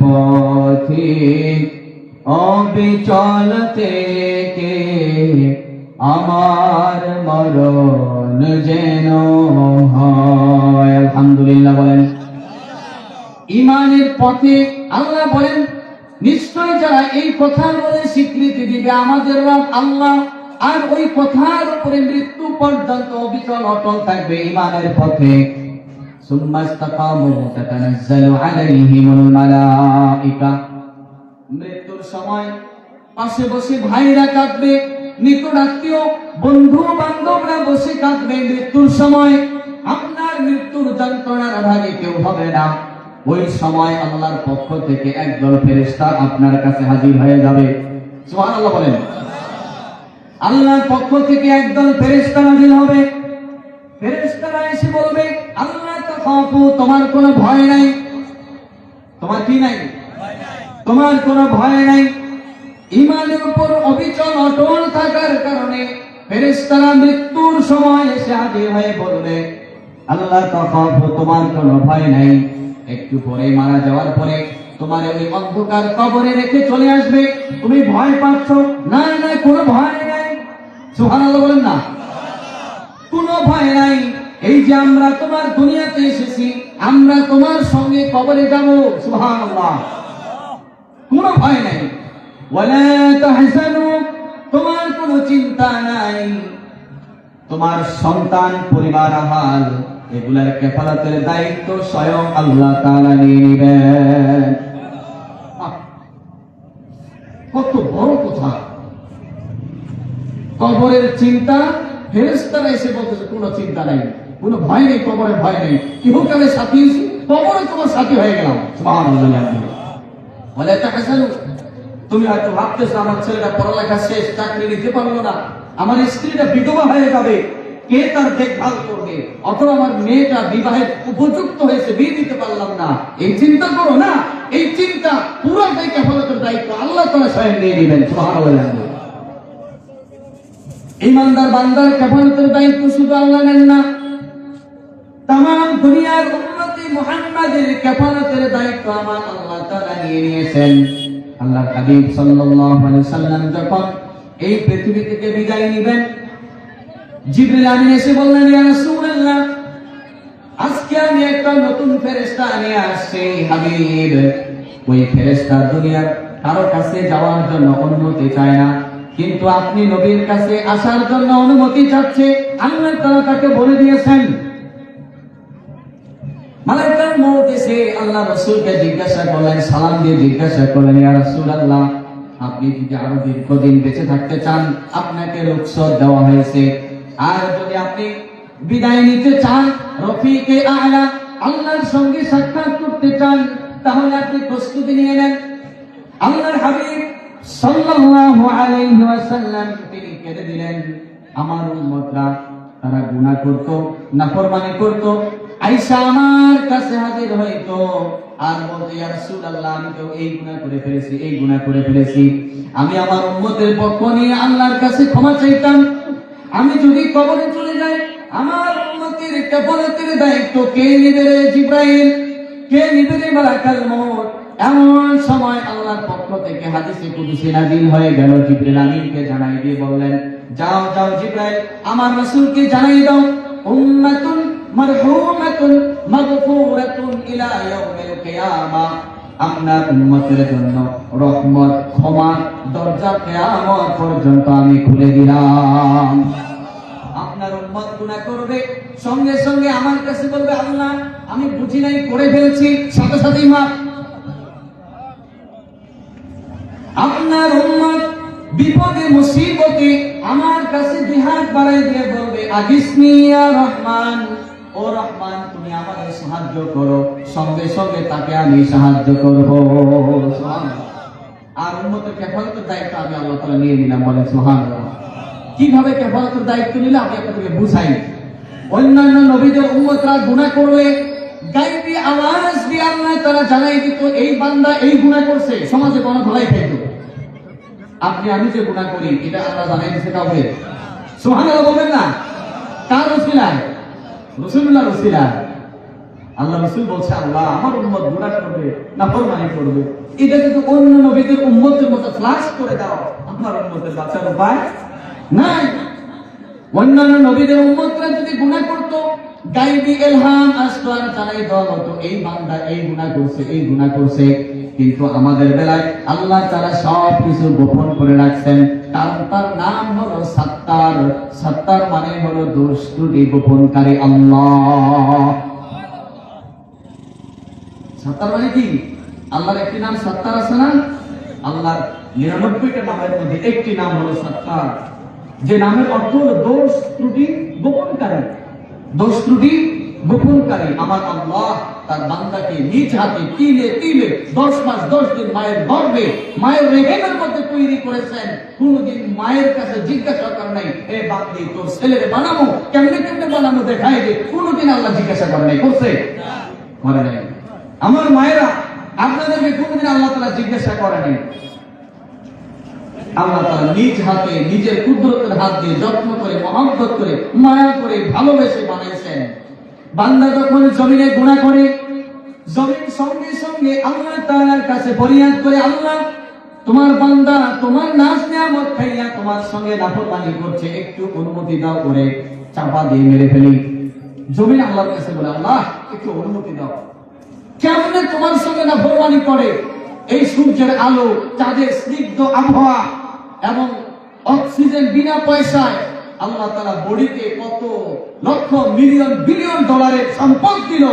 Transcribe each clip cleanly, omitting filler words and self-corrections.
পথিক অবিচল থেকে আমার মরণ যেন হয়। আলহামদুলিল্লাহ বলেন। ঈমানের পথে আল্লাহ বলেন নিশ্চয় যারা এই কথার বলে স্বীকৃতি দিবে আমাদের রব আল্লাহ, আর ওই কথার উপরে মৃত্যু পর্যন্ত অবিচল অটল থাকবে ঈমানের পথে, সুম্মা ইসতাকামু তাতানাজ্জালু আলাইহিমুল মালাইকা, মৃত্যুর সময় পাশে বসে ভাইরা কাঁদবে, নিকট আত্মীয় বন্ধু বান্ধবরা বসে কাঁদবে। মৃত্যুর সময় আপনার মৃত্যুর যন্ত্রণার ভাগে কেউ হবে না। ওই সময় আল্লাহর পক্ষ থেকে একদল ফেরেশতা আপনার কাছে হাজির হয়ে যাবে। সুবহানাল্লাহ বলেন। আল্লাহর পক্ষ থেকে একদল ফেরেশতা হাজির হবে। ফেরেশতারা এসে বলবে আল্লাহ তাখাফু, তোমার কোনো ভয় নাই। তোমার কি নাই? তোমার কোনো ভয় নাই। ঈমানের উপর অবিচল অটল থাকার কারণে ফেরেশতারা মৃত্যুর সময় এসে হাজির হয়ে বলবে আল্লাহ তাখাফু, তোমার কোনো ভয় নাই। একটু পরে মারা যাওয়ার পরে তোমার ওই অন্ধকার কবরে রেখে চলে আসবে, তুমি ভয় পাচ্ছ? না না, কোনো ভয় নাই। সুবহানাল্লাহ বলেন না। কোনো ভয় নাই। এই যে আমরা তোমার দুনিয়াতে এসেছি, আমরা তোমার সঙ্গে কবরে যাব। সুবহানাল্লাহ। কোনো ভয় নাই। ওয়ালা তাহজানু, তোমার কোনো চিন্তা নাই। তোমার সন্তান পরিবার আহাল এগুলার কেফালাতের দায়িত্ব স্বয়ং আল্লাহ তাআলা নিয়ে নেবেন। কত বড় কথা! কবরের চিন্তা ফেরেশতারা এসে বলতেছে কোনো চিন্তা নাই, কোনো ভয় নেই, কবরে ভয় নেই। ইহকালে সাথী, কবরে তোমার সাথী হয়ে গেলাম। সুবহানাল্লাহ। ওয়ালা তাহজানু, তুমি হয়তো ভাবতেছো আমার ছেলেটা পড়ালেখা শেষ, চাকরি নিতে পারলো না, আমার স্ত্রীটা বিধবা হয়ে যাবে, কে তার দেখভাল করবে, অথবা আমার মেয়েটা বিবাহের উপযুক্ত হয়েছে, বিয়ে দিতে পারলাম না। এই চিন্তা করো না। এই চিন্তা পুরোটাই কেফালাতের দায়িত্ব আল্লাহ তাআলা স্বয়ং নিয়ে নেবেন। সুবহানাল্লাহ। ঈমানদার বান্দার কেফালাতের দায়িত্ব শুধু আল্লাহ নেন না, তামাম দুনিয়ার উম্মতে মুহাম্মাদের কেফালাতের দায়িত্ব আমার আল্লাহ তাআলা নিয়ে নিয়েছেন। আল্লাহর হাবিব সাল্লাল্লাহু আলাইহি সাল্লাম যখন এই পৃথিবী থেকে বিদায় নেবেন, জিবরিল আমিন এসে বললেন ইয়া রাসূলুল্লাহ, আজকে আমি একটা নতুন ফেরেশতা নিয়ে আসছি হাবিব। ওই ফেরেশতা দুনিয়ার কারো কাছে যাওয়ার জন্য অনুমতি চায় না, কিন্তু আপনি নবীর কাছে আসার জন্য অনুমতি চাচ্ছে। আল্লাহ তাআলা তাকে বলে দিয়েছেন। মালাকুল মউত এসে আল্লাহ রাসূলকে জিজ্ঞাসা করলেন, সালাম দিয়ে জিজ্ঞাসা করলেন ইয়া রাসূলুল্লাহ, আপনি যদি আরো দীর্ঘদিন বেঁচে থাকতে চান আপনাকে রুখসত দেওয়া হয়েছে, আর যদি আপনি বিদায় নিতে চান, রফিকে আ'লা আল্লাহর সঙ্গে সাক্ষাৎ করতে চান, তাহলে আপনি প্রস্তুতি নিয়ে নেন। আল্লাহর হাবিব সাল্লাল্লাহু আলাইহি ওয়াসাল্লাম তিনি কেঁদে দিলেন। আমার উম্মতরা তারা গুনাহ করত, নাফরমানি করত, আয়েশা আমার কাছে হাজির হইতো আর বলতো ইয়া রাসূলুল্লাহ, আমি তো এই গুনাহ করে ফেলেছি, এই গুনাহ করে ফেলেছি। আমি আমার উম্মতের পক্ষ নিয়ে আল্লাহর কাছে ক্ষমা চাইতাম। আমি যদি কবরে চলে যাই, আমার উম্মতের কেফালাতের দায়িত্ব কে নিবে রে জিবরাইল? কে নিবে রে মালাকুল মউত? এমন সময় আল্লাহর পক্ষ থেকে হাদিসে কুদসি নাযিল হয়ে গেল। জিবরিল আমিনকে জানাই দিয়ে বললেন, যাও যাও জিবরাইল, আমার রাসূলকে জানাই দাও, উম্মাতুন মারহুমাতুন মাগফুরাতুন ইলা ইয়াউমিল কিয়ামা, আপনার উম্মতের জন্য রহমত ক্ষমা দরজা কিয়ামত পর্যন্ত আমি খুলে দিলাম। আপনার উম্মত গুনাহ করবে, সঙ্গে সঙ্গে আমার কাছে বলবে আল্লাহ আমি বুঝি নাই করে ফেলছি, সাথে সাথেই মাফ। আপনার উম্মত বিপদে মুসিবতে আমার কাছে দুই হাত বাড়াই দিয়ে বলবে আগিসনি ইয়া রহমান, ও রহমান তুমি আমাকে সাহায্য করো, সঙ্গে সঙ্গে তাকে আমি সাহায্য করব। সুবহানাল্লাহ। আর উম্মতের কেফালাতের দায়িত্ব আমি আল্লাহ তাআলা নিয়ে নিলাম। বলেন সুবহানাল্লাহ। কিভাবে কেফালাতের দায়িত্ব নিলে আমি আপনাদেরকে বুঝাই। অন্যান্য নবীদের উম্মতরা গুনাহ করলে গায়বী আওয়াজ দিয়ে আল্লাহ তাআলা জানাই দিত এই বান্দা এই গুনাহ করছে, সমাজে কোনো ধলাই খাইতো। আপনি আমি যে গুনাহ করি এটা আল্লাহ জানাই দিতে কাউকে? সুবহানাল্লাহ বলবেন না? কার ওসিলায়? রাসূলুল্লাহর ওসিলায়। আল্লাহ রাসূল বলছে আল্লাহ আমার উম্মত গুনাহ করবে, নাফরমানি করবে, এটা কিন্তু অন্য নবীদের উম্মতের মতো ফ্লাশ করে দাও, আমার উম্মতের বাঁচার উপায় নাই। অন্যান্য নবীদের উম্মতরা যদি গুনাহ করতো, গায়বী ইলহাম আসতো আর জানাই দেওয়া হতো এই বান্দা এই গুনাহ করছে, এই গুনাহ করছে। কিন্তু আমাদের বেলায় আল্লাহ তাআলা সব কিছু গোপন করে রাখছেন, কারণ তার নাম হলো সাত্তার। সাত্তার মানে হলো দোষ ত্রুটি গোপনকারী আল্লাহ। সাত্তার মানে কি? আল্লাহর একটি নাম সাত্তার আছে না? আল্লাহর 99টা নামের মধ্যে একটি নাম হলো সাত্তার, যে নামের অর্থ হলো দোষ ত্রুটি গোপনকারী। দোষ ত্রুটি গোপনকারী আমার আল্লাহ তার বান্দাকে নিজ হাতে তিলে তিলে 10 মাস 10 দিন মায়ের গর্ভে মায়ের রেহেমের মধ্যে তৈরি করেছেন। কোনদিন মায়ের কাছে জিজ্ঞাসা করে নাই এ বান্দি তোর ছেলেরে বানাবো কেমনে কেমনে বানাবো দেখাই দে, কোনদিন আল্লাহ জিজ্ঞাসা করে নাই, করছে? করে নাই। আমার মায়েরা আপনাদেরকে কোনদিন আল্লাহ তাআলা জিজ্ঞাসা করে নাই। আল্লাহ তাআলা নিজ হাতে নিজের কুদরতের হাত দিয়ে যত্ন করে মহব্বত করে মায়া করে ভালোবেসে বানাইছেন। বান্দা যখন জমিনে গুনাহ করে, জমিন সঙ্গে সঙ্গে আল্লাহ তাআলার কাছে ফরিয়াদ করে, আল্লাহ তোমার বান্দা তোমার নাজ নিয়ামত খাইয়া তোমার সঙ্গে নাফরমানি করছে, একটু অনুমতি দাও করে চাপা দিয়ে মেরে ফেলি। জমিন আল্লাহর কাছে বলে আল্লাহ একটু অনুমতি দাও। কেমনে তোমার সঙ্গে নাফরমানি করে? এই সূর্যের আলো, চাঁদের স্নিগ্ধ আবহাওয়া এবং অক্সিজেন বিনা পয়সায় আল্লাহ তাআলা বডিতে কত লক্ষ মিলিয়ন বিলিয়ন ডলারের সম্পদ দিল,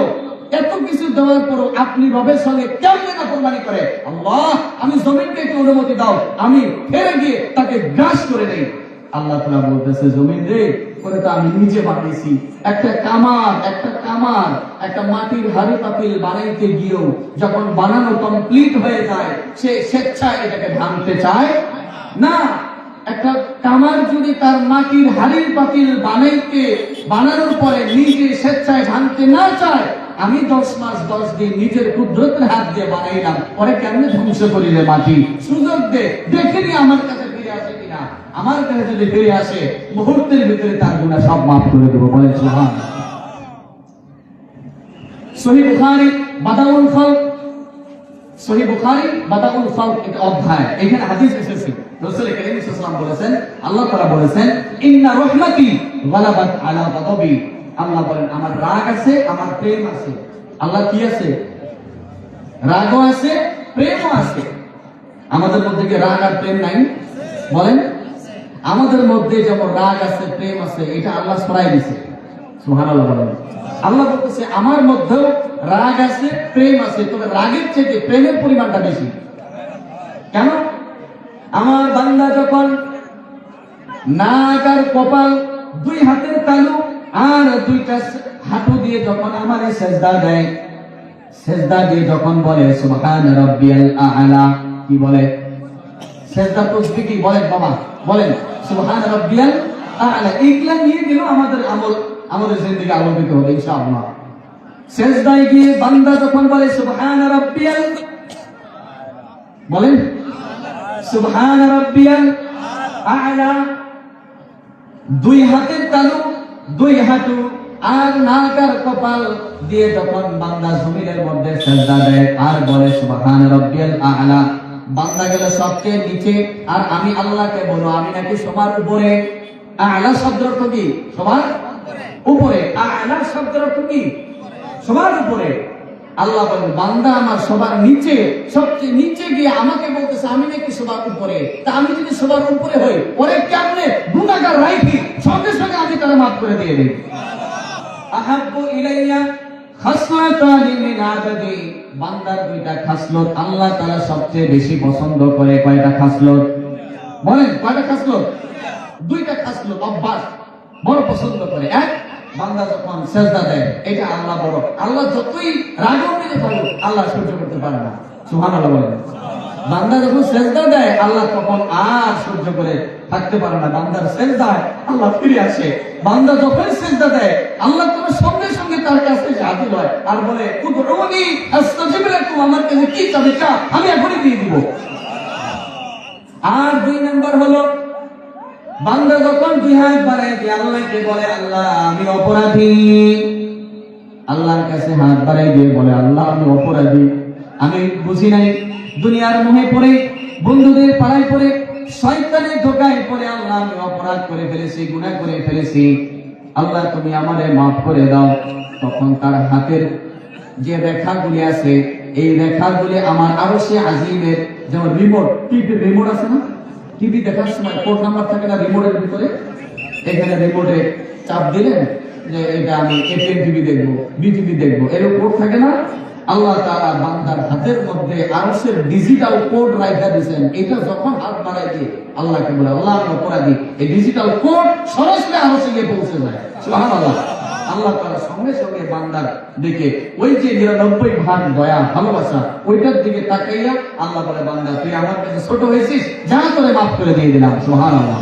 এত কিছু দেওয়ার পরও আপনি রবের সঙ্গে কেমনে নাফরমানি করে? আল্লাহ আমি জমিনকে একটু অনুমতি দাও, আমি ফেরে গিয়ে তাকে গ্রাস করে নেই। আল্লাহ তাআলা বলতেছে জমিন রে, করে তো আমি নিজে বানিয়েছি। একটা কামার একটা মাটির হাড়ি পাতিল বানাইতে গিয়েও যখন বানানো কমপ্লিট হয়ে যায়, সে স্বেচ্ছায় এটাকে ভাঙতে চায় না। একটা কামার যদি তার মাটির হাড়ির পাতিল বানানোর পরে নিজে স্বেচ্ছায় ভাঙতে না চায়, আমি 10 মাস 10 দিন নিজের কুদরতের হাত দিয়ে বানাইলাম, পরে কেমনে ধ্বংস করিলে মাটি? সুযোগ দে, দেখে নি আমার কাছে ফিরে আসে কিনা। আমার কাছে যদি ফিরে আসে, মুহূর্তের ভিতরে তার গুনাহ সব মাফ করে দেবো। বলেন সুবহানাল্লাহ। সহিহ বুখারী বাদাউল খালক, সহিহ বুখারী বাদাউল খালক এক অধ্যায়, এখানে হাদিস এসেছে। রাসূল করিম সাল্লাল্লাহু আলাইহি ওয়াসাল্লাম বলেছেন, আল্লাহ তাআলা বলেছেন ইন্না রাহমাতি গালাবাত আলা গাদাবি। আল্লাহ বলেন আমার রাগ আছে, আমার প্রেম আছে। আল্লাহ কি আছে? রাগও আছে, প্রেমও আছে। আমাদের মধ্যে কি রাগ আর প্রেম নাই? বলেন। আমাদের মধ্যে যেমন রাগ আছে প্রেম আছে, এটা আল্লাহ সরাই দিয়েছে। সুবহানাল্লাহ বলেন। আল্লাহ বলতেছে আমার মধ্যেও রাগ আছে প্রেম আছে, তবে রাগের চেয়ে প্রেমের পরিমাণটা বেশি। কেন? আমার বান্দা যখন নাক আর কপাল, দুই হাতের তালু আর দুইটা হাঁটু দিয়ে যখন আমারে সেজদা দেয়, সেজদা দিয়ে যখন বলে সুবহান রাব্বিয়াল আ'লা, কি বলে? সেজদা তসবিহ কি বলেন বাবা? বলেন সুবহান রাব্বিয়াল আ'লা। এইগুলা নিয়ে গেল আমাদের আমল, আমাদের জিন্দেগি আলোকিত হবে ইনশাআল্লাহ। সেজদায় গিয়ে বান্দা যখন বলে সুবহান রাব্বিয়াল, বলেন সুবহান রাব্বিয়াল আ'লা, দুই হাতের তালু, দুই হাঁটু আর নাক আর কপাল দিয়ে যখন বান্দা জমিনের মধ্যে সেজদা দেয় আর বলে সুবহান রাব্বিয়াল আ'লা, বান্দা গেল সবচেয়ে নিচে আর আমি আল্লাহকে বলো আমি নাকি সবার উপরে। আ'লা শব্দের অর্থ কি? সবার উপরে। আ'লা শব্দের অর্থ কি? সবার উপরে। আল্লাহ বলেন বান্দা আমার সবার নিচে, সবচেয়ে নিচে গিয়ে আমাকে বলতেছে আমি নাকি সবার উপরে। তা আমি যদি সবার উপরে হই, ওরে কেমনে গুনাহগার রাইখি, সঙ্গে সঙ্গে আমি তারা মাফ করে দিয়ে দেই। আহাব্বু ইলাইয়া খাসলাতানি মিন আবাদি, বান্দার দুইটা খাসলত আল্লাহ তাআলা সবচেয়ে বেশি পছন্দ করে। কয়টা খাসলত? বলেন কয়টা খাসলত? দুইটা খাসলত অভ্যাস বড় পছন্দ করে। এক, বান্দা যখন সেজদা দেয়, এটা আল্লাহ বড়। আল্লাহ যতই রাগান্বিত থাকুক আল্লাহ সহ্য করতে পারে না। সুবহানাল্লাহ বলেন। বান্দা যখন সেজদা দেয় আল্লাহ তখন আর সহ্য করে থাকতে পারে না। বান্দার সেজদায় আল্লাহ ফিরে আসে। বান্দা যখন সেজদা দেয় আল্লাহ তোমার সঙ্গে সঙ্গে তার কাছে হাজির হয় আর বলে উদউনি আস্তাজিব লাকুম, আমার কাছে কি চাবে চা, আমি এখনই দিয়ে দিব। আর 2 নাম্বার হলো বান্দা যখন দুই হাত বাড়ায় দিয়ে আল্লাহকে বলে আল্লাহ আমি অপরাধী, আল্লাহর কাছে হাত বাড়াই দিয়ে বলে, আল্লাহ আমি অপরাধী, আমি বুঝি নাই, দুনিয়ার মোহে পড়ে, বন্ধুদের পাড়ায় পড়ে, শয়তানের ধোকায় পড়ে আল্লাহ আমি অপরাধ করে ফেলেছি, গুনাহ করে ফেলেছি, আল্লাহ তুমি আমারে মাফ করে দাও। তখন তার হাতের যে রেখাগুলি আছে, এই রেখাগুলি আমার আরশে আজিমের, যেমন রিমোট, টিভির রিমোট আছে না, টিভি দেখার সময় কোড নাম্বার থাকে না রিমোটের ভিতরে, এখানে রিমোটে চাপ দিলেন যে এটা আমি এফএম টিভি দেখবো, বিটিভি দেখবো, এর কোড থাকে না। আল্লাহ তাআলা বান্দার হাতের মধ্যে আরশের ডিজিটাল কোড রাখা দিয়েছেন। এটা যখন হাত বাড়াই দিয়ে আল্লাহকে বলে, আল্লাহ আমি অপরাধী, এই ডিজিটাল কোড সরাসরি আরশে গিয়ে পৌঁছে যায়। সুবহানাল্লাহ। আল্লাহ তাআলা সঙ্গে সঙ্গে বান্দার দিকে ওই যে 99 ভাগ দয়া ভালোবাসা, ওইটার দিকে তাকাইয়া আল্লাহ বলে, বান্দা তুই আমার কাছে ছোট হয়েছিস, যা করে মাফ করে দিয়ে দিলাম। সুবহানাল্লাহ।